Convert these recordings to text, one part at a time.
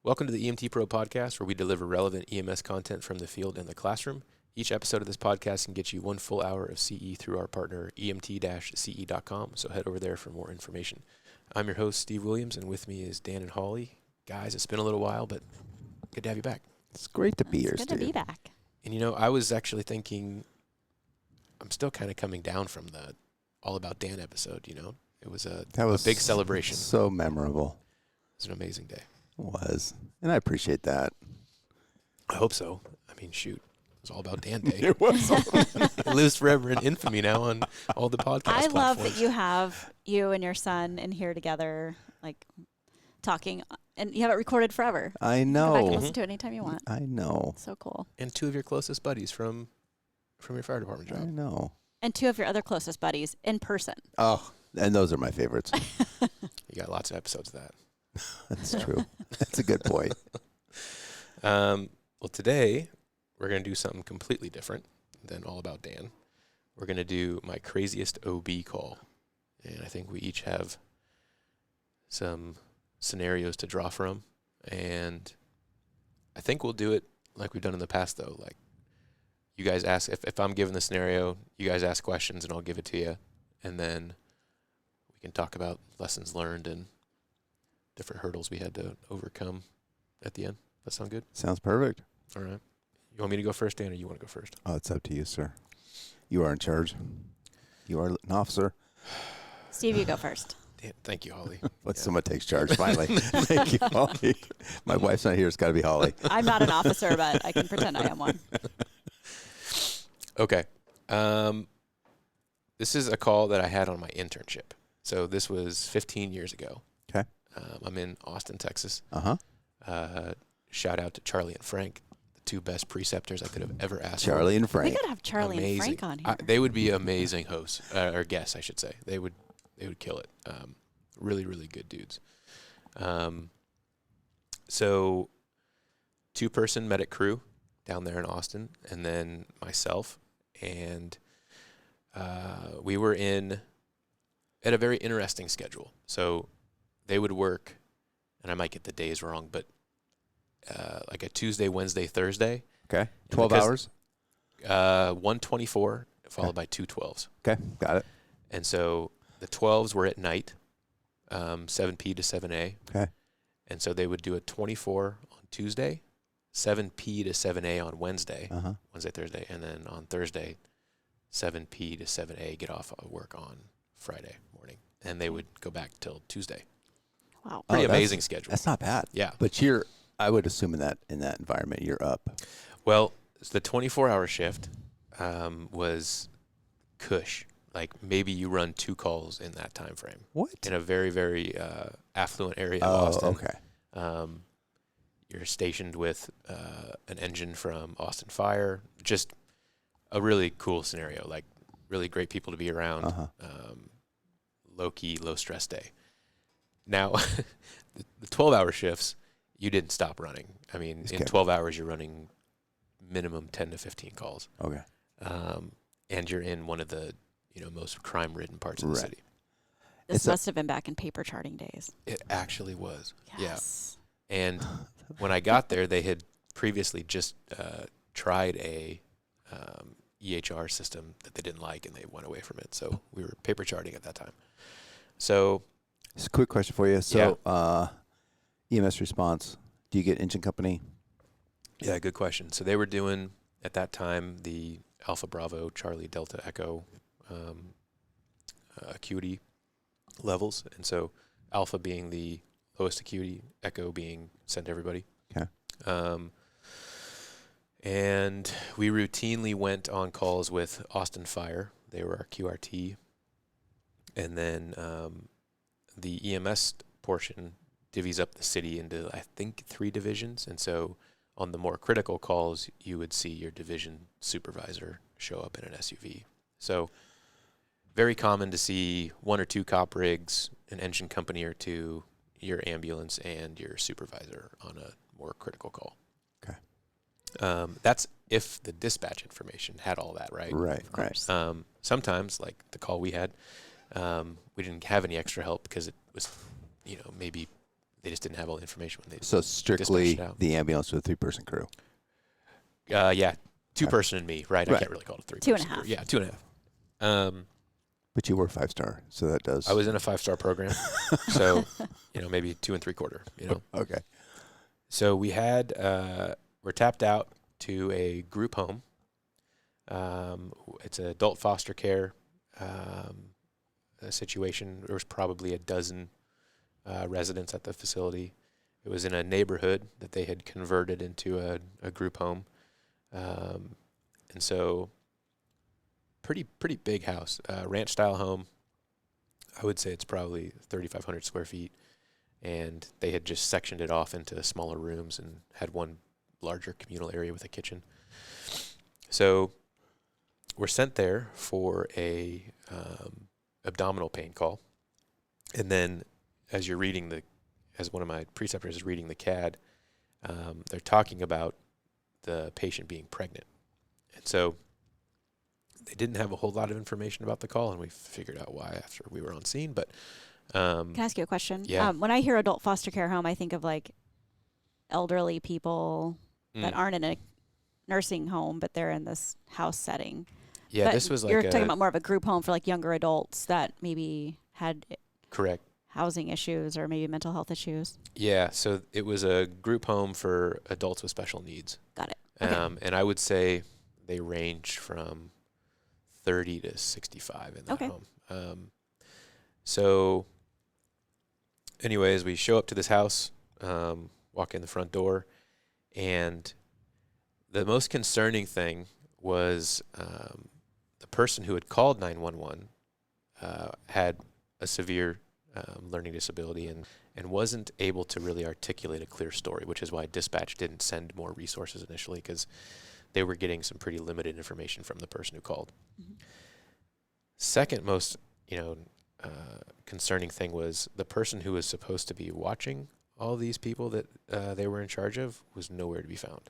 Welcome to the EMT Pro podcast, where we deliver relevant EMS content from the field and the classroom. Each episode of this podcast can get you 1 full hour of CE through our partner, emt-ce.com, so head over there for more information. I'm your host, Steve Williams, and with me is Dan and Holly. Guys, it's been a little while, but good to have you back. It's great to be here, It's good to be back. And you know, I was actually thinking, I'm still kind of coming down from the All About Dan episode, you know? It was a big celebration. So memorable. It was an amazing day. It was. And I appreciate that. I hope so. I mean, shoot. It was All About Dan Day. It was. It lives forever in infamy now on all the podcast I love platforms. that you have you and your son in here together, like talking, and you have it recorded forever. I Go back and know. listen to it anytime you want. I know. So cool. And 2 of your closest buddies from your fire department I job. know. And 2 of your other closest buddies in person. Oh, and those are my favorites. You got lots of episodes of that. That's true. That's a good point. Well, today we're going to do something completely different than All About Dan. We're going to do my craziest OB call. And I think we each have some scenarios to draw from. And I think we'll do it like we've done in the past, though. Like, you guys ask, if I'm given the scenario, you guys ask questions and I'll give it to you. And then we can talk about lessons learned and different hurdles we had to overcome at the end. That sound good? Sounds perfect. All right. You want me to go first, Dan, or you want to go first? Oh, it's up to you, sir. You are in charge. You are an officer. Steve, you go first. Dan, thank you, Holly. But someone takes charge finally. Thank you, Holly. My wife's not here. It's got to be Holly. I'm not an officer, but I can pretend I am one. Okay. This is a call that I had on my internship. So this was 15 years ago. Okay. I'm in Austin, Texas. Uh-huh. Shout out to Charlie and Frank, the 2 best preceptors I could have ever asked Charlie and We Frank. gotta have Charlie and Amazing. Frank on here. They would be amazing hosts, or guests, I should say. They would kill it. Really, really good dudes. So 2-person medic crew down there in Austin, and then myself, and we were at a very interesting schedule. So they would work, and I might get the days wrong, but like a Tuesday, Wednesday, Thursday. Okay. 12 hours? 124 followed by 2 12s. Okay. Got it. And so the 12s were at night, 7P to 7A. Okay. And so they would do a 24 on Tuesday, 7P to 7A on Wednesday, Uh-huh. Wednesday, Thursday, and then on Thursday, 7P to 7A, get off of work on Friday morning. And they would go back till Tuesday. Wow. Pretty that's- amazing schedule. That's not bad. Yeah. But I would assume in that environment, you're up. Well, the 24-hour shift was cush. Like, maybe you run 2 calls in that time frame. What? In a very, very affluent area of Austin. Okay. You're stationed with an engine from Austin Fire. Just a really cool scenario. Like, really great people to be around. Uh-huh. Low-key, low-stress day. Now, the 12-hour shifts, you didn't stop running. I mean, in 12 hours, you're running minimum 10 to 15 calls. Okay. And you're in one of the most crime-ridden parts of the Right. city. This must have been back in paper charting days. It actually was. Yes. Yeah. And when I got there, they had previously just tried a EHR system that they didn't like, and they went away from it. So we were paper charting at that time. So Just a quick question for you. So, EMS response, do you get engine company? yeah, good question. So they were doing, at that time, the Alpha Bravo, Charlie Delta Echo acuity levels. And so Alpha being the lowest acuity, Echo being send everybody. Okay. And we routinely went on calls with Austin Fire. They were our QRT. And then the EMS portion divvies up the city into, I think, 3 divisions. And so on the more critical calls, you would see your division supervisor show up in an SUV. So very common to see 1 or 2 cop rigs, an engine company or 2, your ambulance, and your supervisor on a more critical call. Okay. That's if the dispatch information had all that, right? Right. Of course. Sometimes, like the call we had, we didn't have any extra help because it was, maybe they just didn't have all the information when they So strictly dispatched out. the ambulance with a 3-person crew. Yeah, 2-person and me, right? I Right. can't really call it a 3-person. 2.5. crew. Yeah, 2.5. But you were 5-star, so that does. I was in a 5-star program, so maybe 2 3/4. Okay. So we had we're tapped out to a group home. It's an adult foster care situation. There was probably a dozen residents at the facility. It was in a neighborhood that they had converted into a group home, and so pretty big house, ranch style home. I would say it's probably 3,500 square feet, and they had just sectioned it off into smaller rooms and had one larger communal area with a kitchen. So we're sent there for a abdominal pain call, and then as one of my preceptors is reading the CAD, they're talking about the patient being pregnant, and so they didn't have a whole lot of information about the call, and we figured out why after we were on scene. But Can I ask you a question? Yeah. When I hear adult foster care home, I think of like elderly people that aren't in a nursing home, but they're in this house setting. Yeah, but this was like you're talking about more of a group home for like younger adults that maybe had correct. housing issues or maybe mental health issues. Yeah, so it was a group home for adults with special needs. Got it. Okay. And I would say they range from 30 to 65 in that Okay. home. So anyways, we show up to this house, walk in the front door, and the most concerning thing was the person who had called 911 had a severe learning disability and wasn't able to really articulate a clear story, which is why dispatch didn't send more resources initially, because they were getting some pretty limited information from the person who called. Mm-hmm. Second most, concerning thing was the person who was supposed to be watching all these people that they were in charge of was nowhere to be found.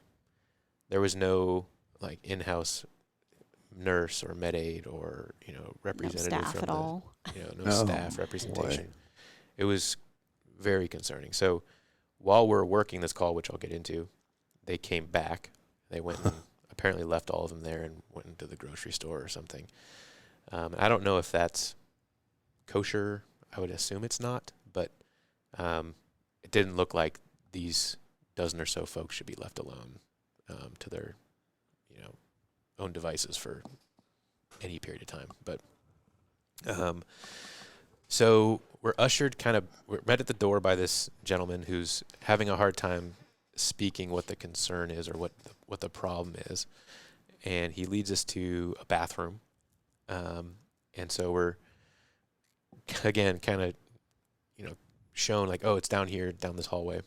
There was no like in-house nurse or med aid or representative no staff from at all. no staff representation. It was very concerning. So while we're working this call, which I'll get into, they came back. They went and apparently left all of them there and went into the grocery store or something. I don't know if that's kosher. I would assume it's not, but it didn't look like these dozen or so folks should be left alone to their own devices for any period of time. But so we're met at the door by this gentleman who's having a hard time speaking what the concern is or what the problem is, and he leads us to a bathroom, and so we're again kind of shown like, oh, it's down here, down this hallway.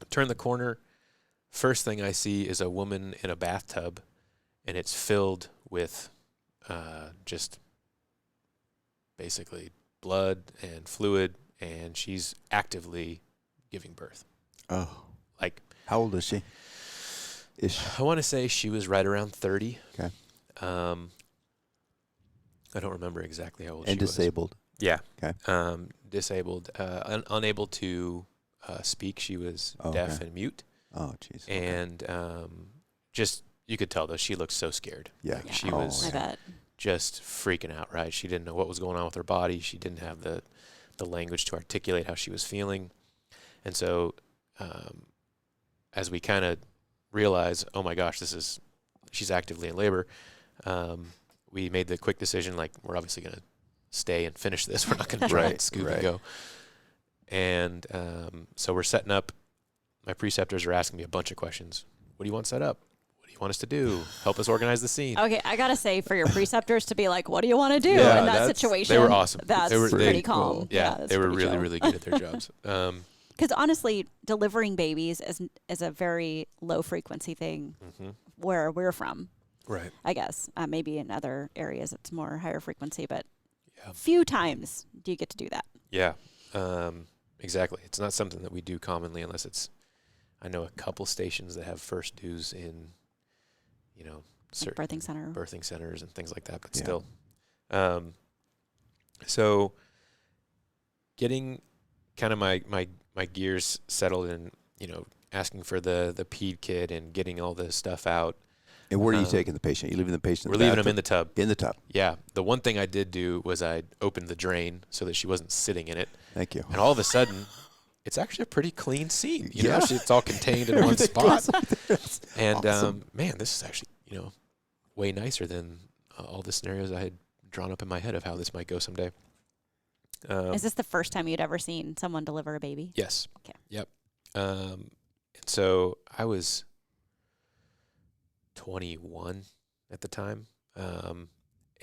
Turn the corner, first thing I see is a woman in a bathtub, and it's filled with just basically blood and fluid, and she's actively giving birth. Oh. Like, how old is she? I want to say she was right around 30. Okay. I don't remember exactly how old she was. And disabled. Yeah. Okay. Disabled, unable to speak. She was deaf and mute. Oh, jeez. And just, you could tell, though, she looked so scared. Yeah. Like, she was I bet. just freaking out, right? She didn't know what was going on with her body. She didn't have the language to articulate how she was feeling. And so as we kind of realize, oh, my gosh, she's actively in labor, we made the quick decision, like, we're obviously going to stay and finish this. We're not going to try and scoop and go. And so we're setting up. My preceptors are asking me a bunch of questions. What do you want set up? What do you want us to do? Help us organize the scene. Okay, I gotta say, for your preceptors to be like, "What do you want to do?" Yeah, in that situation, they were awesome. That's They were pretty calm. cool. Yeah, that's they were pretty really, chill. really good at their jobs. Because honestly, delivering babies is a very low frequency thing where we're from. Right. I guess maybe in other areas it's more higher frequency, but Yeah. few times do you get to do that. Yeah. Exactly. It's not something that we do commonly unless it's. I know a couple stations that have first dues in, certain Birthing center. birthing centers and things like that, but Yeah. still. So getting kind of my gears settled in, asking for the ped kit and getting all the stuff out. And where are you taking the patient? You leaving the patient? We're leaving him in the tub. In the tub. Yeah. The one thing I did do was I opened the drain so that she wasn't sitting in it. Thank you. And all of a sudden, it's actually a pretty clean scene. You know, it's all contained in one spot. And awesome. Man, this is actually way nicer than all the scenarios I had drawn up in my head of how this might go someday. Is this the first time you'd ever seen someone deliver a baby? Yes. Okay. Yep. And so I was 21 at the time.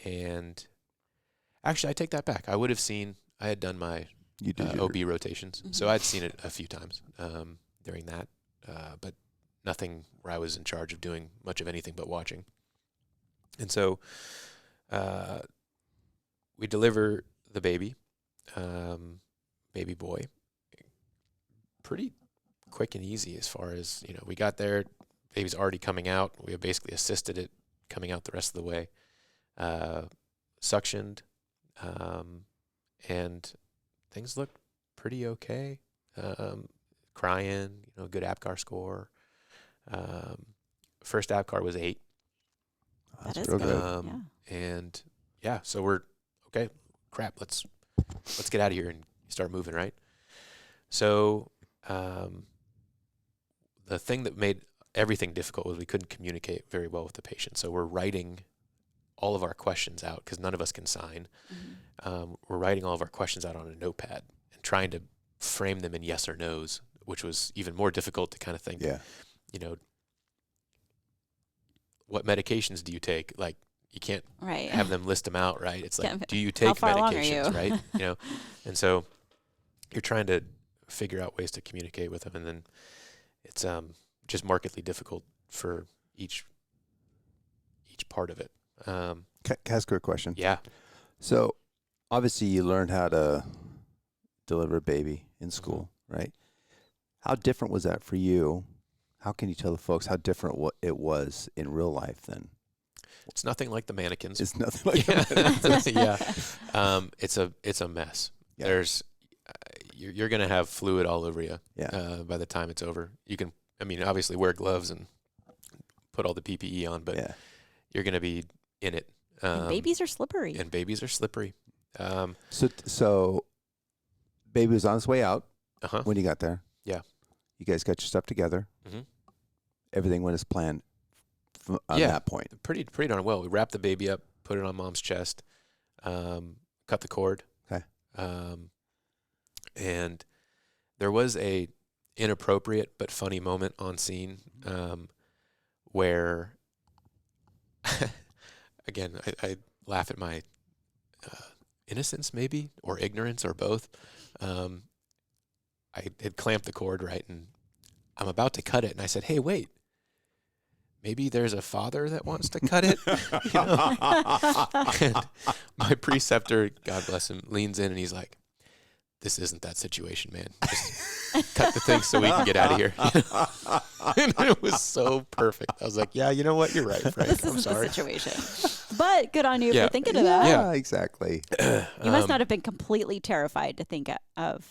And actually, I take that back. I had done my OB rotations. Mm-hmm. So I'd seen it a few times during that, but nothing where I was in charge of doing much of anything but watching. And so we deliver the baby, baby boy, pretty quick and easy as far as, we got there, baby's already coming out. We basically assisted it coming out the rest of the way, suctioned, and things looked pretty okay. Crying, good APGAR score. First APGAR was 8. That is good. And so we're okay. Crap, let's get out of here and start moving, right? So the thing that made everything difficult was we couldn't communicate very well with the patient. So we're writing all of our questions out because none of us can sign. Mm-hmm. We're writing all of our questions out on a notepad and trying to frame them in yes or no's, which was even more difficult to kind of think, what medications do you take? Like, you can't have them list them out, right? It's like, do you take medications, right? And so you're trying to figure out ways to communicate with them, and then it's just markedly difficult for each part of it. Can I ask her a question? Yeah. So obviously you learned how to deliver a baby in school, mm-hmm. right? How different was that for you? How can you tell the folks how different it was in real life then? It's nothing like the mannequins. It's nothing like the mannequins. Yeah. It's a mess. Yeah. There's you're going to have fluid all over you by the time it's over. You can, obviously wear gloves and put all the PPE on, but you're going to be in it. And babies are slippery. So baby was on its way out when you got there. Yeah. You guys got your stuff together. Mm-hmm. Everything went as planned on that point. Pretty darn well. We wrapped the baby up, put it on mom's chest, cut the cord. Okay. And there was a inappropriate but funny moment on scene where, again, I laugh at my innocence maybe, or ignorance, or both. I had clamped the cord, right, and I'm about to cut it, and I said, hey, wait. Maybe there's a father that wants to cut it. And my preceptor, God bless him, leans in and he's like, this isn't that situation, man. Just cut the thing so we can get out of here. And it was so perfect. I was like, yeah, you know what? You're right, Frank. This isn't the situation. But good on you for thinking of that. Yeah, exactly. You must not have been completely terrified to think of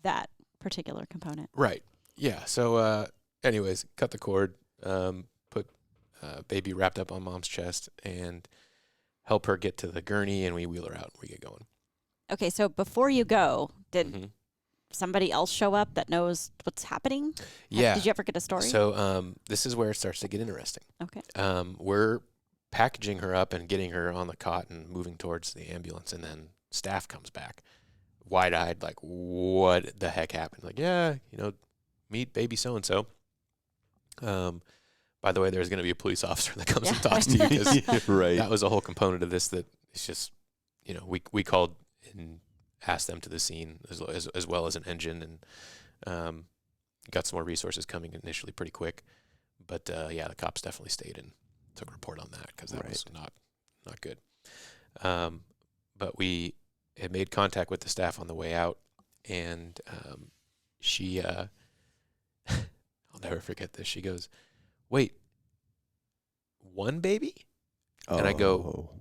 that particular component. Right. Yeah. So anyways, cut the cord. Put baby wrapped up on mom's chest and help her get to the gurney, and we wheel her out and we get going. Okay, so before you go, did somebody else show up that knows what's happening? Yeah. Did you ever get a story? So this is where it starts to get interesting. Okay. We're packaging her up and getting her on the cot and moving towards the ambulance, and then staff comes back, wide-eyed, like, what the heck happened? Like, meet baby so-and-so. By the way, there's going to be a police officer that comes and talks to you, because that was a whole component of this, that it's just, we called and asked them to the scene as well as an engine, and got some more resources coming initially pretty quick. But, the cops definitely stayed and took a report on that, because that was not good. But we had made contact with the staff on the way out, and she... I'll never forget this. She goes, wait, one baby? Oh. And I go,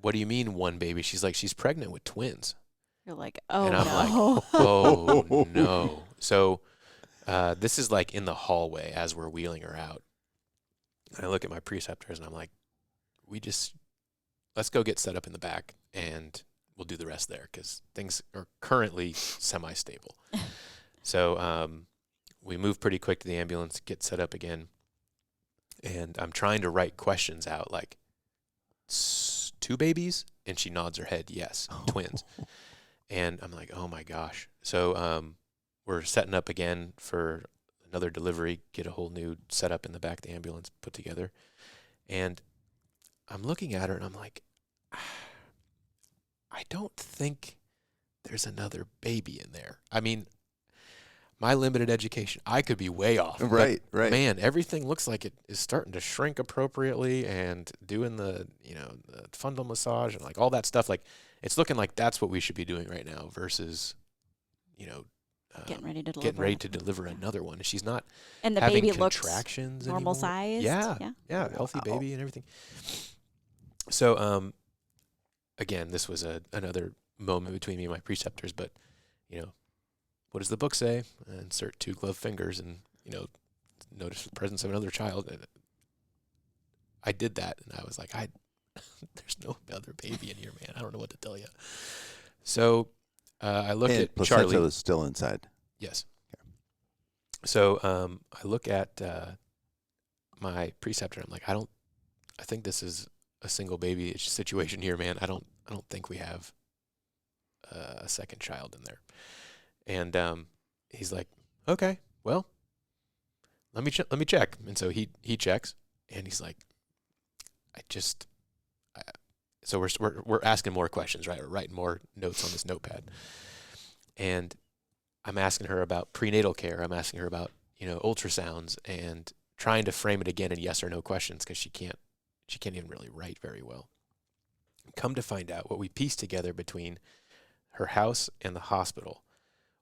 what do you mean one baby? She's like, she's pregnant with twins. You're like, oh And I'm no. like, oh no. So this is like in the hallway as we're wheeling her out. And I look at my preceptors and I'm like, let's go get set up in the back and we'll do the rest there because things are currently semi-stable. So we move pretty quick to the ambulance, get set up again. And I'm trying to write questions out like, 2 babies? And she nods her head, yes, twins. And I'm like, oh my gosh. So we're setting up again for another delivery, get a whole new setup in the back of the ambulance put together. And I'm looking at her and I'm like, I don't think there's another baby in there. I mean, my limited education, I could be way off. Right. Man, everything looks like it is starting to shrink appropriately and doing the fundal massage and like all that stuff. Like it's looking like that's what we should be doing right now versus, Getting ready to deliver. Another one. She's not And the having baby looks contractions normal anymore. sized. Yeah, healthy baby and everything. So, again, this was another moment between me and my preceptors, but, what does the book say? Insert 2 gloved fingers and, notice the presence of another child. And I did that, and I was like, there's no other baby in here, man. I don't know what to tell you. So I looked at placenta Charlie. was still inside. Yes. Okay. So I look at my preceptor. I'm like, I think this is a single baby situation here, man. I don't think we have a second child in there. And he's like, okay, well, let me check. And so he checks, and he's like, so we're asking more questions, right? We're writing more notes on this notepad, and I'm asking her about prenatal care. I'm asking her about ultrasounds, and trying to frame it again in yes or no questions because she can't even really write very well. Come to find out, what we pieced together between her house and the hospital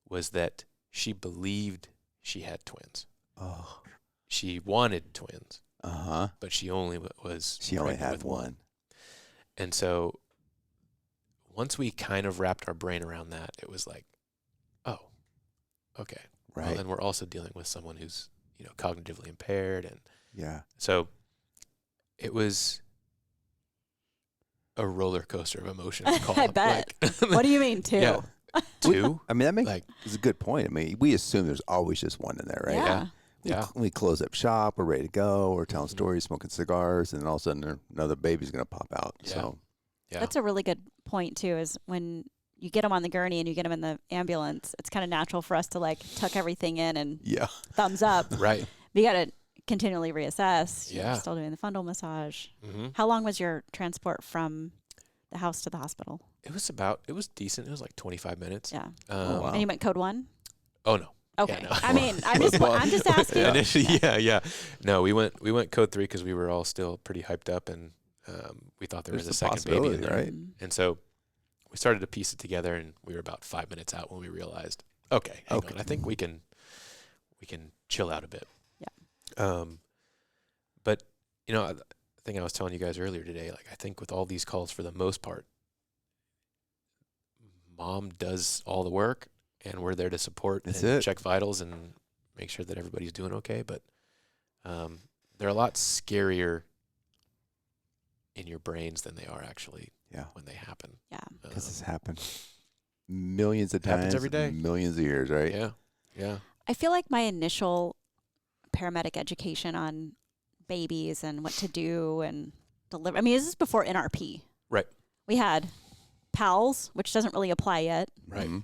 was that she believed she had twins. Oh. She wanted twins. Uh-huh. But she only had one. And so once we kind of wrapped our brain around that, it was like, oh, okay. Right. Well, and we're also dealing with someone who's, cognitively impaired. And yeah. So it was a roller coaster of emotions. I bet. What do you mean 2? Yeah. 2? I mean, it's a good point. I mean, we assume there's always just one in there, right? Yeah. We close up shop, we're ready to go, we're telling stories, smoking cigars, and then all of a sudden another baby's going to pop out. Yeah. So That's a really good point, too, is when you get them on the gurney and you get them in the ambulance, it's kind of natural for us to, like, tuck everything in and thumbs up. Right. We got to continually reassess. Yeah. You're still doing the fundal massage. Mm-hmm. How long was your transport from the house to the hospital? It was decent. It was like 25 minutes. Yeah. Oh, wow. And you went code 1? Oh, no. Okay. Yeah, no. I mean, I'm just asking. Initially, yeah. No, we went code 3 because we were all still pretty hyped up, and we thought there was a second baby in there. Right? And so we started to piece it together, and we were about 5 minutes out when we realized, okay, hang on, I think we can chill out a bit. Yeah. But I think I was telling you guys earlier today, like I think with all these calls, for the most part, mom does all the work, and we're there to support and check vitals and make sure that everybody's doing okay. But they're a lot scarier in your brains than they are actually when they happen. Yeah. Because it's happened millions of times. Happens every day. Millions of years, right? Yeah. Yeah. I feel like my initial paramedic education on babies and what to do and deliver. I mean, this is before NRP. Right. We had PALS, which doesn't really apply yet. Right. Mm-hmm.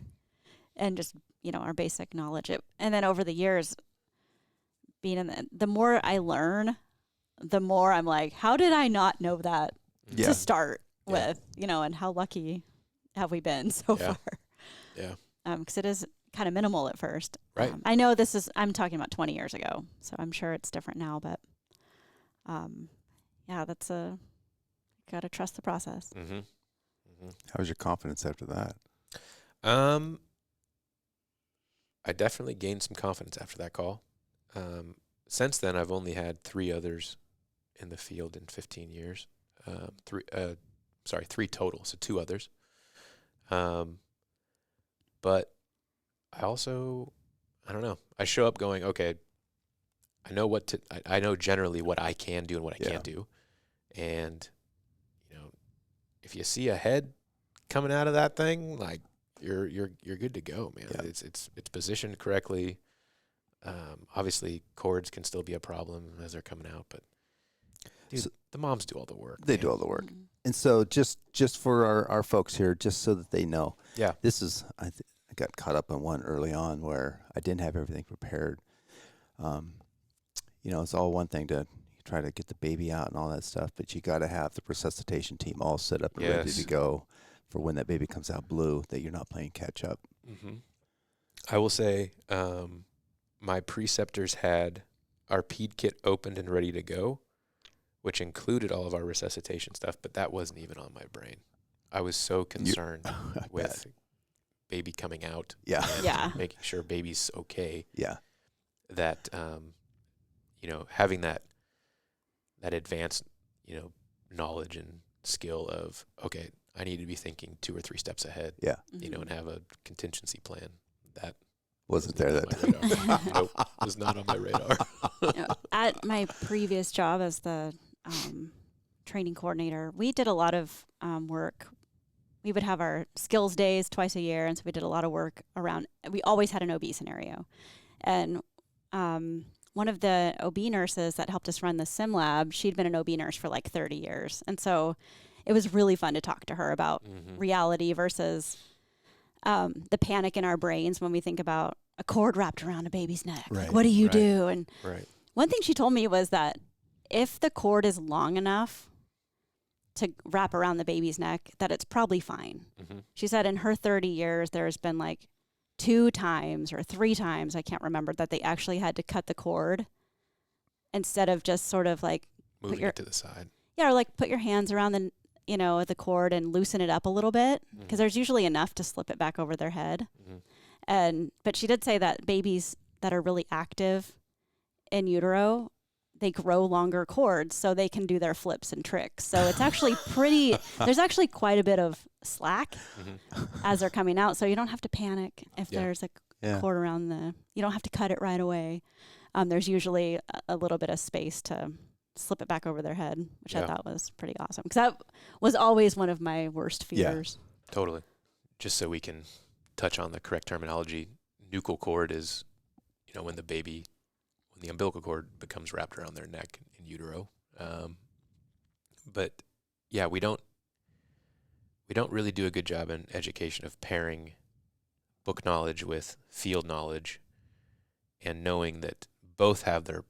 And just, our basic knowledge. And then over the years, being in the more I learn, the more I'm like, how did I not know that to start with, and how lucky have we been so far? Yeah. Because it is kind of minimal at first. Right. I know I'm talking about 20 years ago, so I'm sure it's different now, but got to trust the process. Mm-hmm. Mm-hmm. How was your confidence after that? I definitely gained some confidence after that call. Since then, I've only had 3 others in the field in 15 years. 3 total, so 2 others. But I also, I don't know. I show up going, okay, I know I know generally what I can do and what I can't do. And, if you see a head coming out of that thing, like you're good to go, man. Yeah. It's positioned correctly. Obviously cords can still be a problem as they're coming out, but dude, the moms do all the work. They do all the work. And so just for our folks here, just so that they know, this is, I got caught up on one early on where I didn't have everything prepared. It's all one thing to try to get the baby out and all that stuff, but you got to have the resuscitation team all set up and ready to go for when that baby comes out blue, that you're not playing catch up. Mm-hmm. I will say, my preceptors had our ped kit opened and ready to go, which included all of our resuscitation stuff, but that wasn't even on my brain. I was so concerned with baby coming out and making sure baby's okay. Yeah. That, having that advanced, knowledge and skill of, okay, I need to be thinking 2 or 3 steps ahead. Yeah. And have a contingency plan. That wasn't there. Nope, was not on my radar. At my previous job as the training coordinator, we did a lot of work. We would have our skills days twice a year, and so we did a lot of work around. We always had an OB scenario, and one of the OB nurses that helped us run the sim lab, she'd been an OB nurse for like 30 years, and so it was really fun to talk to her about reality versus the panic in our brains when we think about a cord wrapped around a baby's neck. Right. Like, what do you do? And right. One thing she told me was that if the cord is long enough to wrap around the baby's neck, that it's probably fine. Mm-hmm. She said in her 30 years, there's been like 2 times or 3 times, I can't remember, that they actually had to cut the cord instead of just sort of like moving it to the side. Yeah, or like put your hands around the cord and loosen it up a little bit, because there's usually enough to slip it back over their head. But she did say that babies that are really active in utero, they grow longer cords so they can do their flips and tricks. So it's actually there's actually quite a bit of slack as they're coming out. So you don't have to panic if there's a cord around you don't have to cut it right away. There's usually a little bit of space to slip it back over their head, which I thought was pretty awesome, because that was always one of my worst fears. Yeah, totally. Just so we can touch on the correct terminology, nuchal cord is, when the umbilical cord becomes wrapped around their neck in utero. But yeah, we don't really do a good job in education of pairing book knowledge with field knowledge and knowing that both have their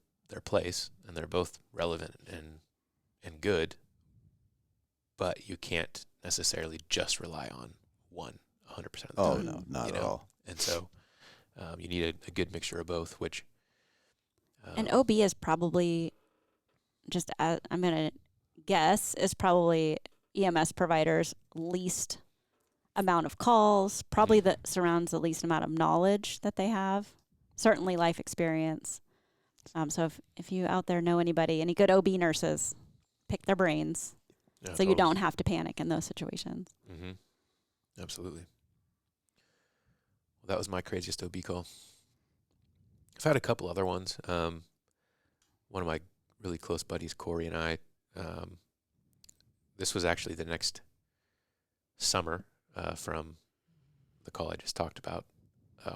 place and they're both relevant and good, but you can't necessarily just rely on one 100% of the time. Oh, no, not at all. And so you need a good mixture of both, which... and OB is probably, I'm going to guess, is probably EMS providers' least amount of calls, probably that surrounds the least amount of knowledge that they have, certainly life experience. So if you out there know any good OB nurses, pick their brains so you don't have to panic in those situations. Mm-hmm. Absolutely. Well, that was my craziest OB call. I've had a couple other ones. One of my really close buddies, Corey, and I, this was actually the next summer from the call I just talked about.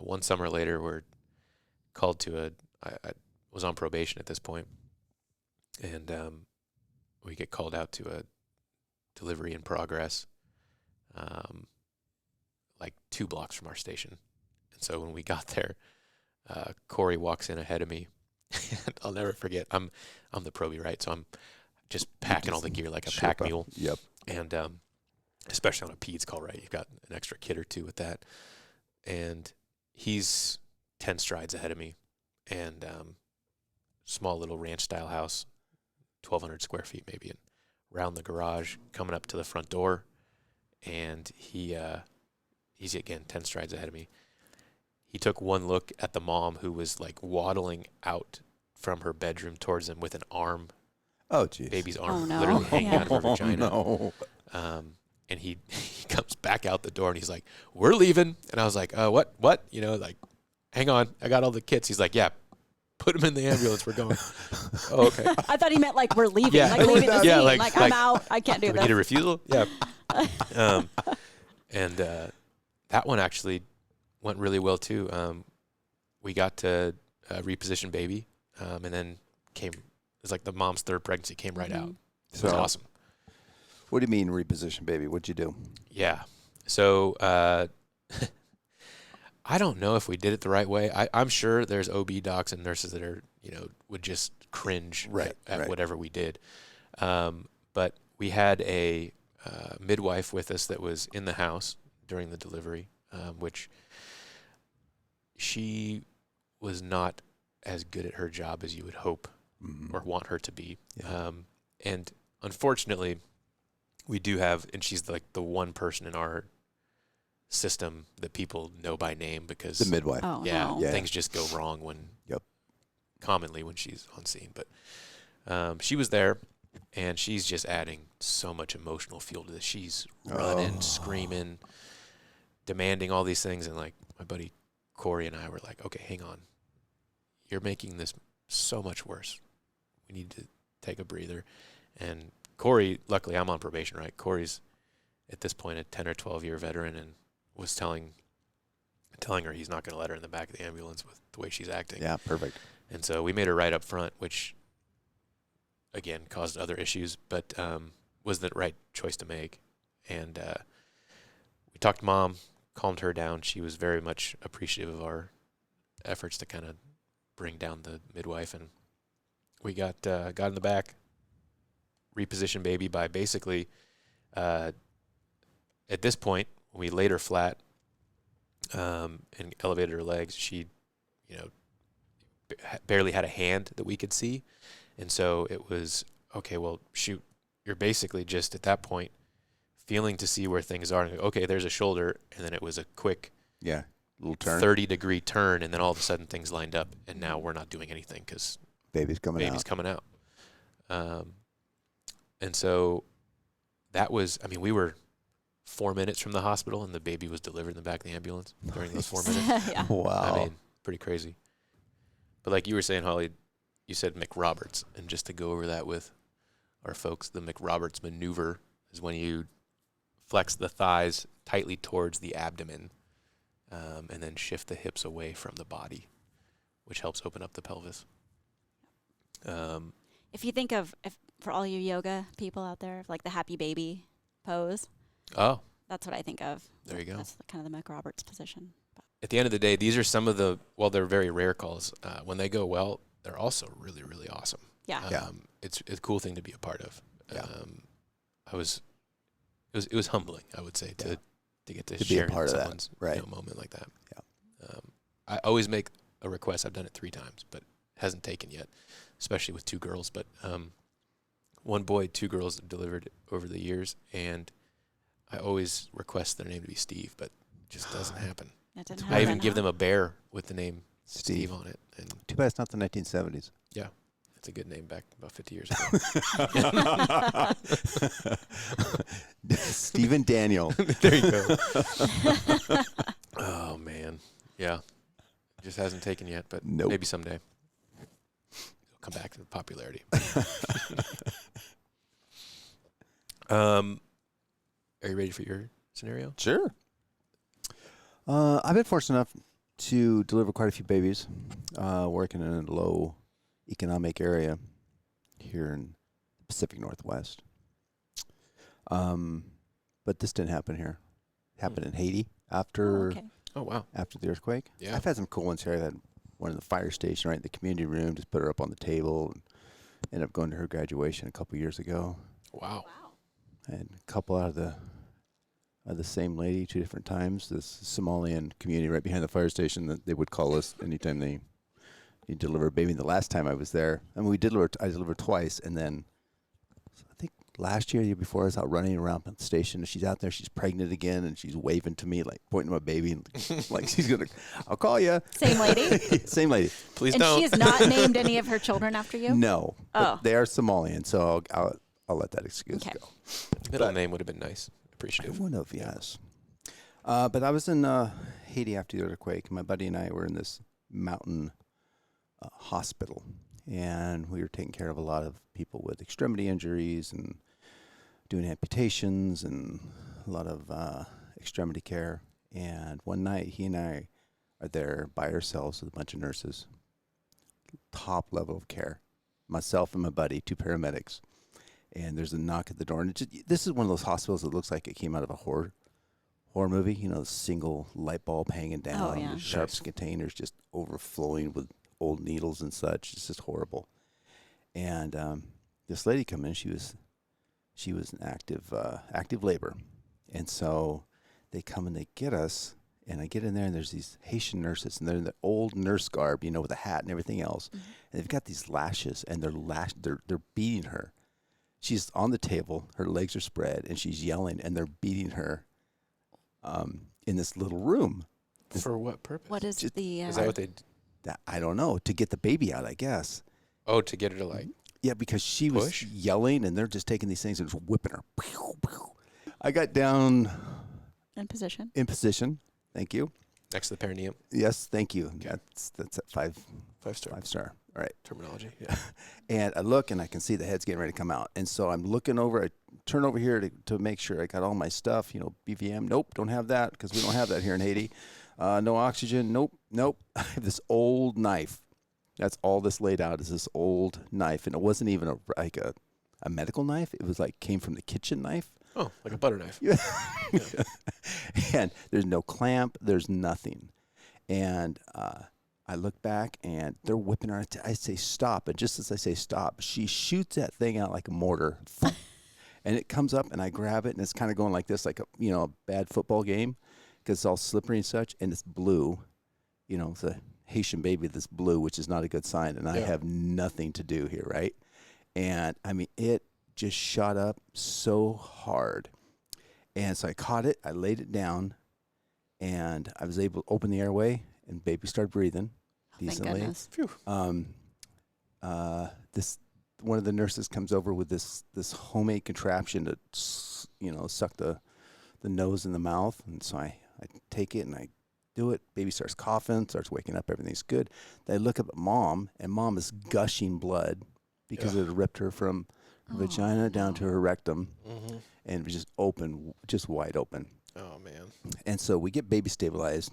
One summer later, we're called to I was on probation at this point, and we get called out to a delivery in progress, like 2 blocks from our station. And so when we got there, Corey walks in ahead of me. I'll never forget. I'm the probie, right? So I'm just packing all the gear like a pack mule. Yep. And especially on a peds call, right? You've got an extra kid or 2 with that. And he's 10 strides ahead of me. And small little ranch style house, 1,200 square feet maybe, and around the garage, coming up to the front door. And he's again 10 strides ahead of me. He took one look at the mom, who was like waddling out from her bedroom towards him with an arm. Oh, geez. Baby's arm, no. literally hanging out of her vagina. No. And he comes back out the door and he's like, "We're leaving." And I was like, what? You know, like, hang on, I got all the kits. He's like, "Yeah, put him in the ambulance. We're going." Oh, okay. I thought he meant like we're leaving. Yeah. Like leaving the Yeah, scene. like- Like I'm out. I can't do Do we this. need a refusal? Yeah. And that one actually went really well too. We got to reposition baby, and then it was like the mom's third pregnancy came right out. It was awesome. What do you mean reposition baby? What'd you do? Yeah. So I don't know if we did it the right way. I'm sure there's OB docs and nurses that are, you know, would just cringe at whatever we did. But we had a midwife with us that was in the house during the delivery, which she was not as good at her job as you would hope or want her to be. Yeah. And unfortunately, we do have, and she's like the one person in our system that people know by name because The midwife. Oh, yeah, no. Yeah. things just go wrong Yep. commonly when she's on scene. But she was there, and she's just adding so much emotional fuel to this. She's running, screaming, demanding all these things, and like my buddy Corey and I were like, "Okay, hang on, you're making this so much worse. We need to take a breather." And Corey, luckily I'm on probation, right? Corey's at this point a 10 or 12 year veteran and was telling her he's not going to let her in the back of the ambulance with the way she's acting. Yeah, perfect. And so we made her right up front, which again caused other issues, but was the right choice to make. And we talked to Mom, calmed her down. She was very much appreciative of our efforts to kind of bring down the midwife, and we got in the back, repositioned baby by basically at this point when we laid her flat and elevated her legs, she, you know, barely had a hand that we could see. And so it was, okay, well, shoot, you're basically just at that point feeling to see where things are. And okay, there's a shoulder. And then it was a quick little turn. 30-degree turn. And then all of a sudden things lined up. And now we're not doing anything because Baby's coming out. And so that was, I mean, we were 4 minutes from the hospital and the baby was delivered in the back of the ambulance during those 4 minutes. Yeah. Wow. I mean, pretty crazy. But like you were saying, Holly, you said McRoberts. And just to go over that with our folks, the McRoberts maneuver is when you flex the thighs tightly towards the abdomen and then shift the hips away from the body, which helps open up the pelvis. If you think of, for all you yoga people out there, like the happy baby pose, Oh, that's what I think of. there you go. That's kind of the McRoberts position. At the end of the day, these are some of the, well, they're very rare calls. When they go well, they're also really, really awesome. Yeah. It's a cool thing to be a part of. Yeah. It was humbling, I would say, to get to be a share part of that, someone's right. you know, moment like that. Yeah. I always make a request. I've done it 3 times, but hasn't taken yet, especially with 2 girls. But 1 boy, 2 girls have delivered over the years, and I always request their name to be Steve, but it just doesn't happen. That didn't I even happen, give huh? them a bear with the name Steve on it, and Too bad it's not the 1970s. yeah, it's a good name back about 50 years ago. Stephen Daniel. There you go. Oh man, yeah, it just hasn't taken yet, but Nope. maybe someday it'll come back to popularity. Are you ready for your scenario? Sure. I've been fortunate enough to deliver quite a few babies, working in a low economic area here in the Pacific Northwest. But this didn't happen here. It happened in Haiti after Okay. Oh wow, after the earthquake. Yeah. I've had some cool ones here. I had one in the fire station right in the community room, just put her up on the table, and ended up going to her graduation a couple years ago. wow. And a couple out of the same lady 2 different times. This Somalian community right behind the fire station that they would call us anytime they deliver a baby. The last time I was there, I mean, I delivered twice, and then I think last year, the year before, I was out running around the station, and she's out there, she's pregnant again, and she's waving to me, like pointing to my baby, and like she's gonna, I'll call you. Same lady? Same lady. Please And don't. she has not named any of her children after you? No, Oh. but they are Somalian, so I'll let that excuse Okay. go. Middle name would have been nice. appreciative. I would have, yes. But I was in Haiti after the earthquake. My buddy and I were in this mountain hospital, and we were taking care of a lot of people with extremity injuries and doing amputations and a lot of extremity care. And one night, he and I are there by ourselves with a bunch of nurses, top level of care. Myself and my buddy, 2 paramedics. And there's a knock at the door. And this is one of those hospitals that looks like it came out of a horror movie. You know, single light bulb hanging down, yeah. sharps containers just overflowing with old needles and such. It's just horrible. And this lady come in. She was in active labor. And so they come and they get us. And I get in there, and there's these Haitian nurses, and they're in the old nurse garb, you know, with a hat and everything else. Mm-hmm. And they've got these lashes, and they're beating her. She's on the table, her legs are spread, and she's yelling, and they're beating her in this little room. For what purpose? What is the... is that what they... I don't know. To get the baby out, I guess. Oh, to get her to like... Yeah, because she was yelling, and they're just taking these things and just whipping her. I got down... In position. Thank you. Next to the perineum. Yes, thank you. Okay. That's at 5 star. 5 star. All right. Terminology. Yeah. And I look, and I can see the head's getting ready to come out. And so I'm looking over. I turn over here to make sure I got all my stuff. You know, BVM. Nope, don't have that because we don't have that here in Haiti. No oxygen. Nope. I have this old knife. That's all this laid out is this old knife, and it wasn't even a medical knife. It was came from the kitchen knife. Oh, like a butter knife. Yeah. And there's no clamp. There's nothing. And I look back, and they're whipping her. I say, stop. And just as I say stop, she shoots that thing out like a mortar. And it comes up, and I grab it, and it's kind of going like this, like a bad football game because it's all slippery and such. And it's blue. You know, it's a Haitian baby that's blue, which is not a good sign. And I have nothing to do here, right? And, I mean, it just shot up so hard. And so I caught it, I laid it down, and I was able to open the airway, and baby started breathing decently. Thank goodness. This one of the nurses comes over with this homemade contraption to suck the nose and the mouth, and so I take it and I do it. Baby starts coughing, starts waking up, everything's good. Then I look up at mom, and mom is gushing blood because it ripped her from her vagina down to her rectum, and it was just open, just wide open. Oh, man. And so we get baby stabilized,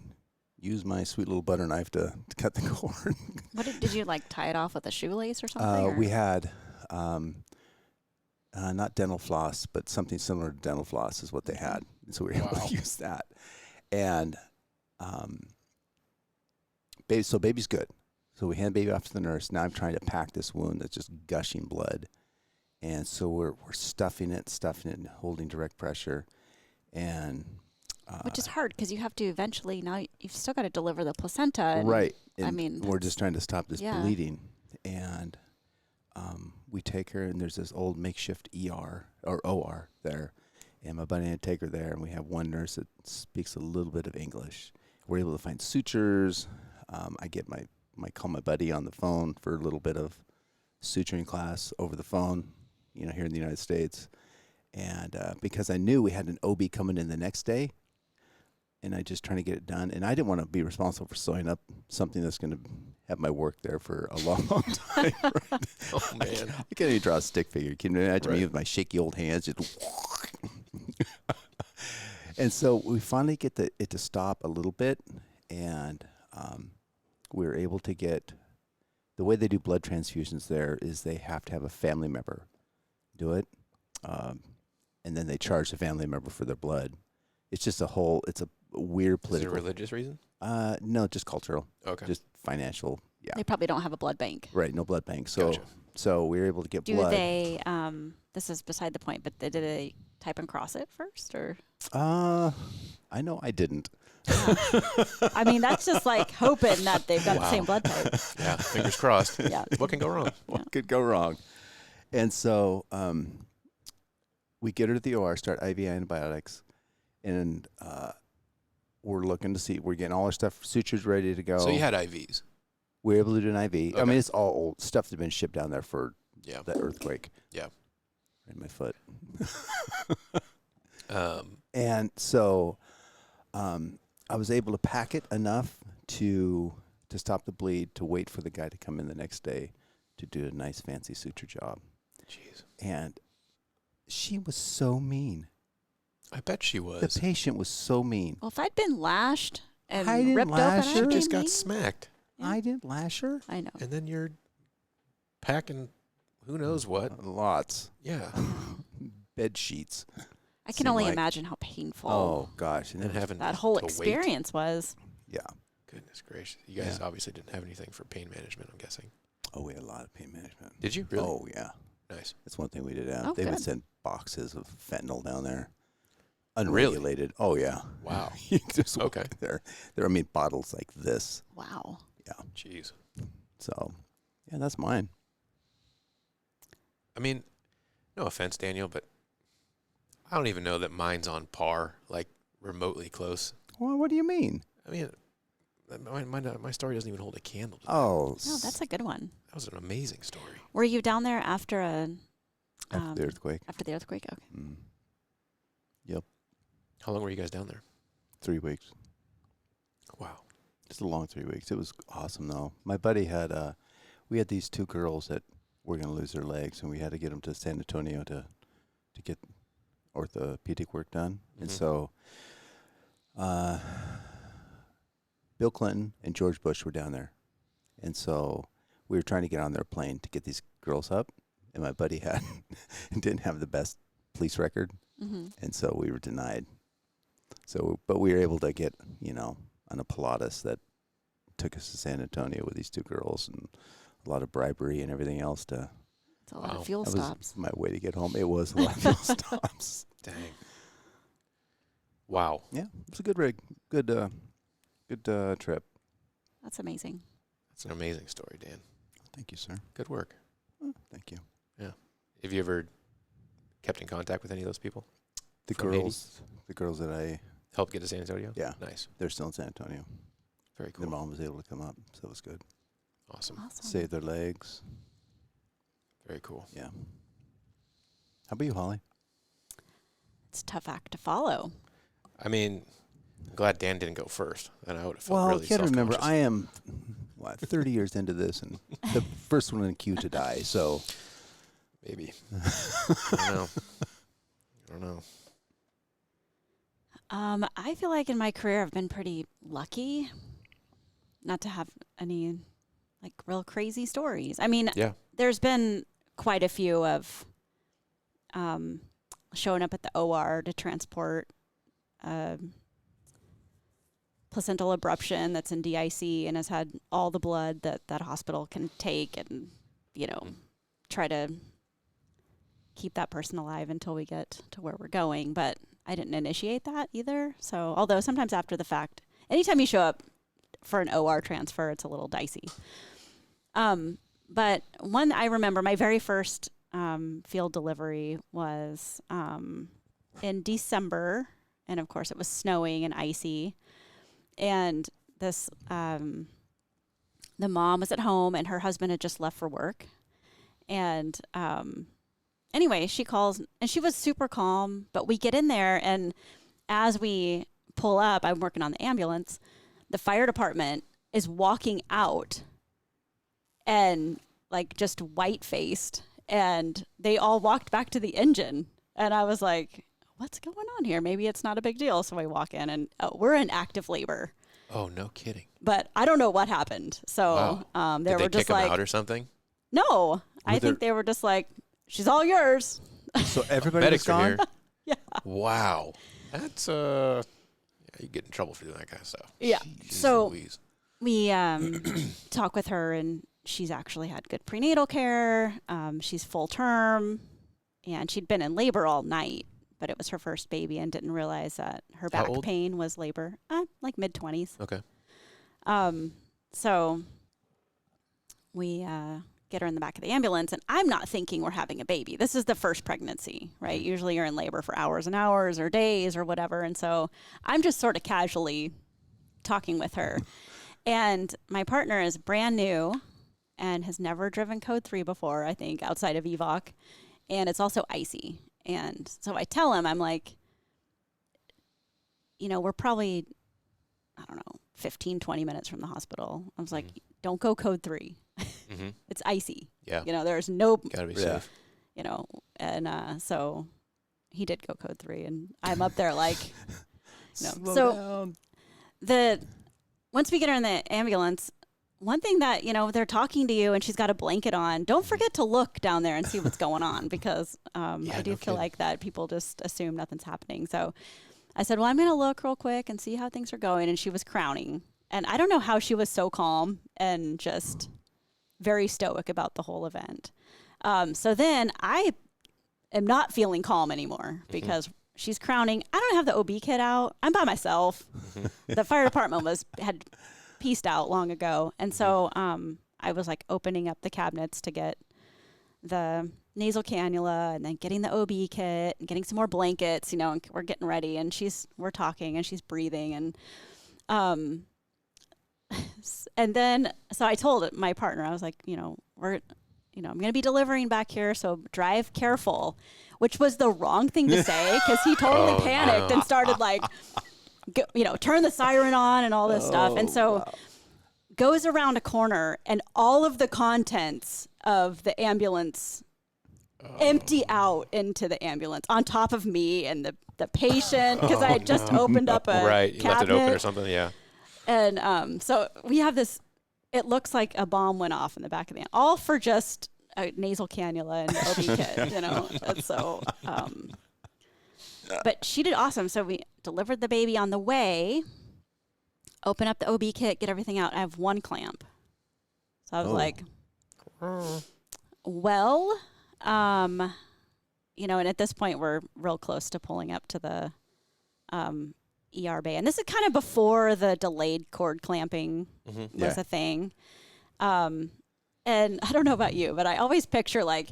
use my sweet little butter knife to cut the cord. What did you tie it off with a shoelace or something? We had not dental floss, but something similar to dental floss is what they had. And so we were able to use that. And baby's good. So we hand baby off to the nurse. Now I'm trying to pack this wound that's just gushing blood. And so we're stuffing it, and holding direct pressure. And which is hard because you have to eventually, now you've still got to deliver the placenta. And, right. And I mean, we're just trying to stop this bleeding. And we take her, and there's this old makeshift ER or OR there. And my buddy and I take her there, and we have one nurse that speaks a little bit of English. We're able to find sutures. I call my buddy on the phone for a little bit of suturing class over the phone, here in the United States. And because I knew we had an OB coming in the next day, and I just trying to get it done. And I didn't want to be responsible for sewing up something that's going to have my work there for a long, long time. Right? Oh, man. I can't even draw a stick figure. Can you imagine me with my shaky old hands? Just and so we finally get it to stop a little bit, and we were able to get, the way they do blood transfusions there is they have to have a family member do it, and then they charge the family member for their blood. It's just it's a weird political. Is it a religious reason? No, just cultural. Okay. Just financial. Yeah. They probably don't have a blood bank. Right, no blood bank. So, Gotcha. So we were able to get blood. Do they? This is beside the point, but did they type and cross it first, or? I know I didn't. Yeah. I mean, that's just hoping that they've got the same blood type. Yeah, fingers crossed. Yeah. What can go wrong? What could go wrong? And so we get her to the OR, start IV antibiotics, and we're looking to see, we're getting all our stuff, sutures ready to go. So you had IVs? We were able to do an IV. Okay. I mean, it's all old stuff that's been shipped down there for the earthquake. Yeah. In my foot. And so I was able to pack it enough to stop the bleed, to wait for the guy to come in the next day to do a nice fancy suture job. Jeez. And she was so mean. I bet she was. The patient was so mean. Well, if I'd been lashed and I didn't ripped lash open, her. I'd She be just got mean. smacked. Yeah. I didn't lash her. I know. And then you're packing who knows what. Lots. Yeah. Bed sheets. I can Seemed only like- imagine how painful Oh, gosh. And then having that whole to wait. experience was. Yeah. Goodness gracious. You guys Yeah. obviously didn't have anything for pain management, I'm guessing. Oh, we had a lot of pain management. Did you? Really? Oh, yeah. Nice. That's one thing we did have. Oh, They would good. send boxes of fentanyl down there. Really? Unregulated. Oh, yeah. Wow. You just Okay. walk there. I mean, bottles like this. Wow. Yeah. Jeez. So, yeah, that's mine. I mean, no offense, Daniel, but I don't even know that mine's on par, like remotely close. Well, what do you mean? I mean, my story doesn't even hold a candle to that. Oh, No, that's a good one. That was an amazing story. Were you down there after after the earthquake. After the earthquake? Okay. Mm. How long were you guys down there? 3 weeks. Wow. Just a long 3 weeks. It was awesome, though. My buddy had, we had these two girls that were going to lose their legs, and we had to get them to San Antonio to get orthopedic work done. And Mhm. so Bill Clinton and George Bush were down there. And so we were trying to get on their plane to get these girls up, and my buddy had didn't have the best police record, Mm-hmm. and so we were denied. So, but we were able to get, on a Pilatus that took us to San Antonio with these two girls, and a lot of bribery and everything else to. It's a lot Wow. of fuel That stops. was my way to get home. It was a lot of fuel stops. Dang. Wow. Yeah, it was a good rig, good trip. That's amazing. That's an amazing story, Dan. Thank you, sir. Good work. Oh, thank you. Have you ever kept in contact with any of those people? The From Haiti? girls that I, Help get to San Antonio? yeah, Nice. they're still in San Antonio. Very Their cool. mom was able to come up, so it was good. Awesome. Awesome. Save their legs. Very cool. Yeah. How about you, Holly? It's a tough act to follow. I mean, I'm glad Dan didn't go first. Then I would have felt Well, really you got to remember, self-conscious. I am, 30 years into this, and the first one in the queue to die. So, Maybe. I don't know. I feel like in my career I've been pretty lucky not to have any like real crazy stories. I mean, Yeah. there's been quite a few of showing up at the OR to transport placental abruption that's in DIC and has had all the blood that hospital can take and, try to keep that person alive until we get to where we're going. But I didn't initiate that either. So, although sometimes after the fact, anytime you show up for an OR transfer, it's a little dicey. But one I remember, my very first field delivery was in December, and of course it was snowing and icy. And this, the mom was at home, and her husband had just left for work. And anyway, she calls, and she was super calm. But we get in there, and as we pull up, I'm working on the ambulance. The fire department is walking out, and like just white faced, and they all walked back to the engine. And I was like, what's going on here? Maybe it's not a big deal. So I walk in, and we're in active labor. Oh, no kidding. But I don't know what happened. So Wow. they Did were they just kick him like, out or something? no, I think they were just like, she's all yours. so everybody was Medics are gone? here. Yeah. Wow. That's yeah, you get in trouble for doing that kind of stuff. Yeah. Jeez So Louise. we talk with her, and she's actually had good prenatal care. She's full term, and she'd been in labor all night, but it was her first baby and didn't realize that her How back old? pain was labor, like mid-20s. Okay. So we get her in the back of the ambulance, and I'm not thinking we're having a baby. This is the first pregnancy, right? Usually you're in labor for hours and hours or days or whatever. And so I'm just sort of casually talking with her. And my partner is brand new and has never driven Code 3 before, I think, outside of EVOC. And it's also icy. And so I tell him, I'm like, we're probably, I don't know, 15, 20 minutes from the hospital. I was like, don't go code 3. Mm-hmm. It's icy. Yeah. There's no, Gotta be Yeah. safe. and so he did go code 3, and I'm up there like, Slow So down. once we get her in the ambulance, one thing that, they're talking to you and she's got a blanket on, don't forget to look down there and see what's going on, because I do feel like that people just assume nothing's happening. So I said, well, I'm going to look real quick and see how things are going. And she was crowning. And I don't know how she was so calm and just very stoic about the whole event. So then I am not feeling calm anymore because she's crowning. I don't have the OB kit out. I'm by myself. The fire department had pieced out long ago. And so I was like opening up the cabinets to get the nasal cannula and then getting the OB kit and getting some more blankets, and we're getting ready, and we're talking and she's breathing, and and then so I told my partner, I was like, I'm going to be delivering back here, so drive careful, which was the wrong thing to say because he totally panicked and started like, turn the siren on and all this stuff. And so goes around a corner and all of the contents of the ambulance empty out into the ambulance on top of me and the patient, because I had just opened up a you left it open cabinet. or something, yeah. And so we have this, it looks like a bomb went off in the back of the ambulance, all for just a nasal cannula and OB kit, And so, but she did awesome. So we delivered the baby on the way, open up the OB kit, get everything out. I have one clamp. So I was like, well, and at this point we're real close to pulling up to the ER bay. And this is kind of before the delayed cord clamping was a thing. And I don't know about you, but I always picture like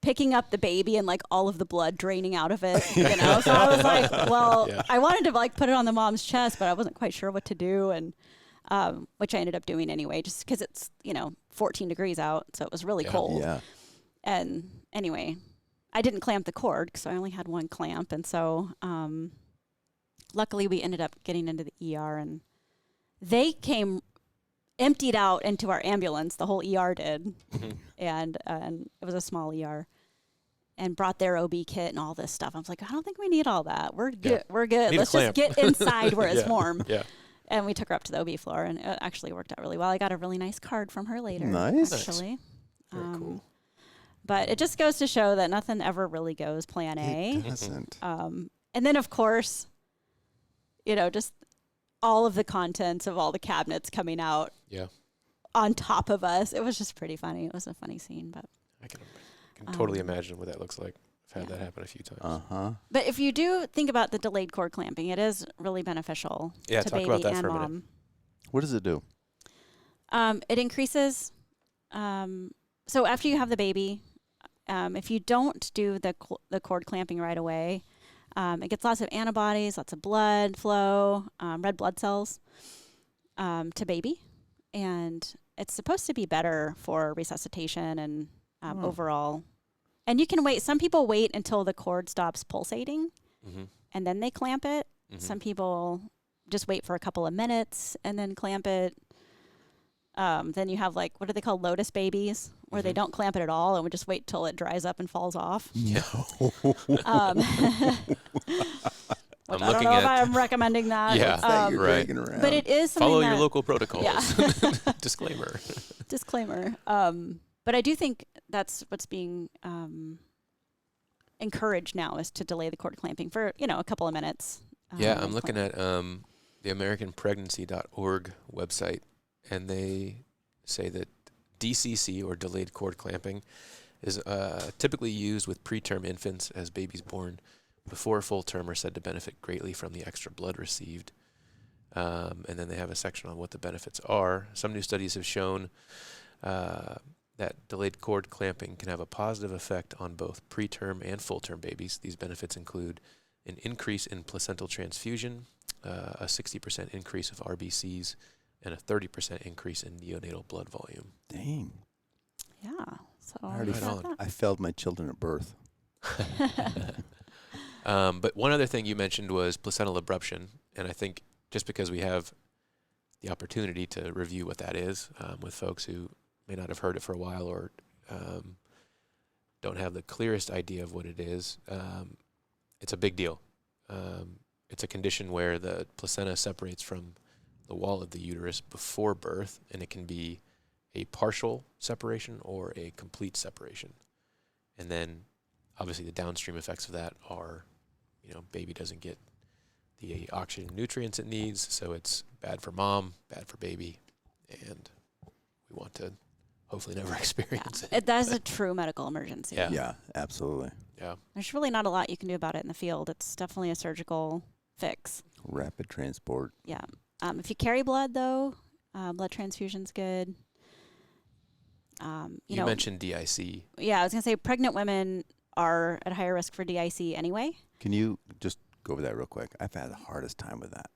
picking up the baby and like all of the blood draining out of it, So I was like, well, I wanted to like put it on the mom's chest, but I wasn't quite sure what to do. And which I ended up doing anyway, just because it's, 14 degrees out. So it was really cold. Yeah. And anyway, I didn't clamp the cord because I only had one clamp. And so luckily we ended up getting into the ER, and they emptied out into our ambulance. The whole ER did. And it was a small ER, and brought their OB kit and all this stuff. I was like, I don't think we need all that. We're good. Yeah. We're good. Need Let's a just get inside where it's warm. Yeah. And we took her up to the OB floor, and it actually worked out really well. I got a really nice card from her later. Nice. Actually. Very cool. But it just goes to show that nothing ever really goes plan A. It doesn't. And then, of course, just all of the contents of all the cabinets coming out on top of us. It was just pretty funny. It was a funny scene. But I can totally imagine what that looks like. I've had that happen a few times. Uh-huh. But if you do think about the delayed cord clamping, it is really beneficial to talk baby about that and for a minute. mom. What does it do? It increases. So after you have the baby, if you don't do the cord clamping right away, it gets lots of antibodies, lots of blood flow, red blood cells to baby. And it's supposed to be better for resuscitation and overall. And you can wait. Some people wait until the cord stops pulsating, and then they clamp it. Some people just wait for a couple of minutes and then clamp it. Then you have what do they call lotus babies, where they don't clamp it at all and would just wait till it dries up and falls off. Yeah. I don't know if I'm recommending that. Yeah, that you're right. dragging around. But it is something Follow that, your local protocols. Yeah. Disclaimer. Disclaimer. But I do think that's what's being encouraged now, is to delay the cord clamping for, a couple of minutes. I'm looking at the AmericanPregnancy.org website, and they say that DCC, or delayed cord clamping, is typically used with preterm infants as babies born before full term are said to benefit greatly from the extra blood received. And then they have a section on what the benefits are. Some new studies have shown that delayed cord clamping can have a positive effect on both preterm and full-term babies. These benefits include an increase in placental transfusion, a 60% increase of RBCs, and a 30% increase in neonatal blood volume. Dang. Yeah. So I already Right on. that. I failed my children at birth. But one other thing you mentioned was placental abruption, and I think just because we have the opportunity to review what that is with folks who may not have heard it for a while or don't have the clearest idea of what it is, it's a big deal. It's a condition where the placenta separates from the wall of the uterus before birth, and it can be a partial separation or a complete separation. And then obviously the downstream effects of that are, baby doesn't get the oxygen and nutrients it needs, so it's bad for mom, bad for baby, and we want to hopefully never experience it. That is a true medical emergency. Yeah, absolutely. Yeah. There's really not a lot you can do about it in the field. It's definitely a surgical fix. Rapid transport. Yeah. If you carry blood, though, blood transfusion's good. You mentioned DIC. Yeah, I was going to say pregnant women are at higher risk for DIC anyway. Can you just go over that real quick? I've had the hardest time with that.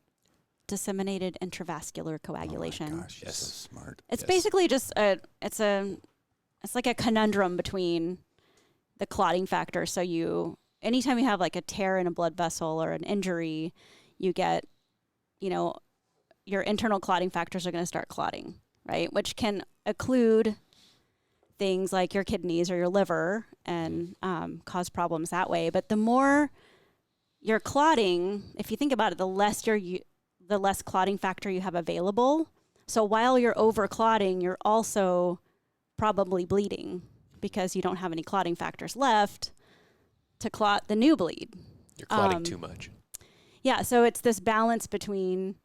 Disseminated intravascular coagulation. Oh my gosh, you're Yes. so smart. It's basically just it's like a conundrum between the clotting factor. So anytime you have like a tear in a blood vessel or an injury, you get, your internal clotting factors are going to start clotting, right? Which can occlude things like your kidneys or your liver and cause problems that way. But the more you're clotting, if you think about it, the less clotting factor you have available. So while you're over clotting, you're also probably bleeding because you don't have any clotting factors left to clot the new bleed. You're clotting too much. Yeah, so it's this balance between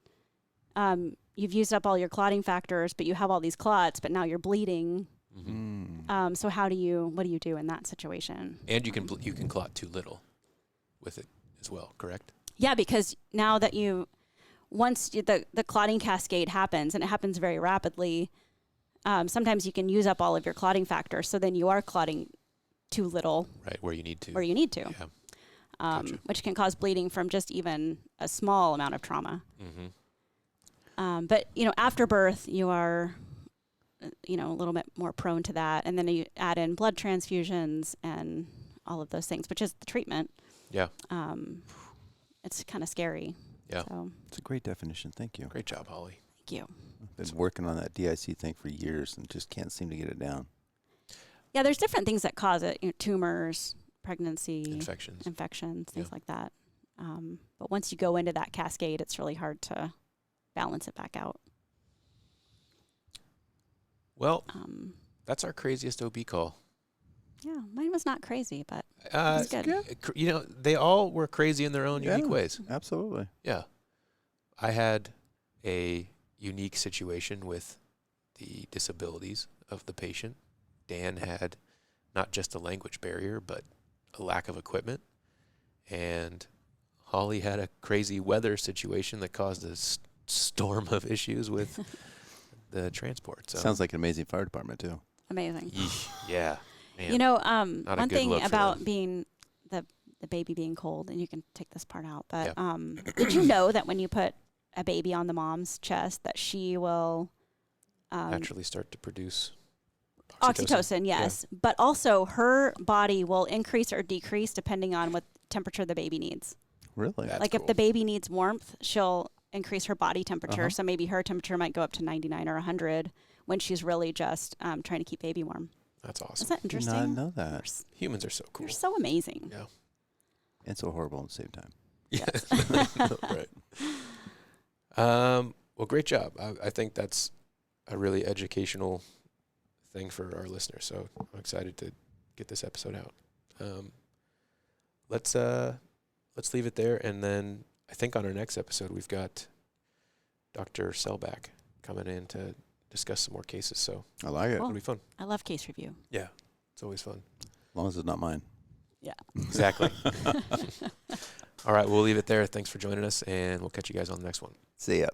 you've used up all your clotting factors, but you have all these clots, but now you're bleeding. Mm-hmm. So what do you do in that situation? And you can clot too little with it as well, correct? Yeah, because now that once the clotting cascade happens, and it happens very rapidly, sometimes you can use up all of your clotting factors, so then you are clotting too little. Right, where you need to. Yeah. Gotcha. Which can cause bleeding from just even a small amount of trauma. Mm-hmm. But, after birth, you are, a little bit more prone to that. And then you add in blood transfusions and all of those things, which is the treatment. Yeah. It's kind of scary. Yeah. So, It's a great definition. Thank you. Great job, Holly. thank you. I've been working on that DIC thing for years and just can't seem to get it down. Yeah, there's different things that cause it, tumors, pregnancy, Infections. things Yeah. like that. But once you go into that cascade, it's really hard to balance it back out. Well, Um, that's our craziest OB call. yeah, mine was not crazy, but it's good. They all were crazy in their own unique Yeah. ways. Absolutely. Yeah. I had a unique situation with the disabilities of the patient. Dan had not just a language barrier, but a lack of equipment. And Holly had a crazy weather situation that caused a storm of issues with the transport. So Sounds like an amazing fire department, too. Amazing. Yeesh, yeah. Man. One good thing look for about them. being the baby being cold, and you can take this part out, but Yeah. did you know that when you put a baby on the mom's chest, that she will actually start to produce oxytocin, yes, but also her body will increase or decrease depending on what temperature the baby needs. Really? That's like cool. if the baby needs warmth, she'll increase her body temperature. Uh-huh. So maybe her temperature might go up to 99 or 100 when she's really just trying to keep baby warm. That's awesome. Isn't that Did interesting? not know that. Humans are so cool. You're so amazing. Yeah. And so horrible at the same time. Yeah. Right. Well, great job. I think that's a really educational thing for our listeners. So I'm excited to get this episode out. Let's leave it there, and then I think on our next episode we've got Dr. Selbach coming in to discuss some more cases. So I like it. it'll be fun. I love case review. Yeah, it's always fun. As long as it's not mine. Yeah. Exactly. All right, we'll leave it there. Thanks for joining us, and we'll catch you guys on the next one. See ya.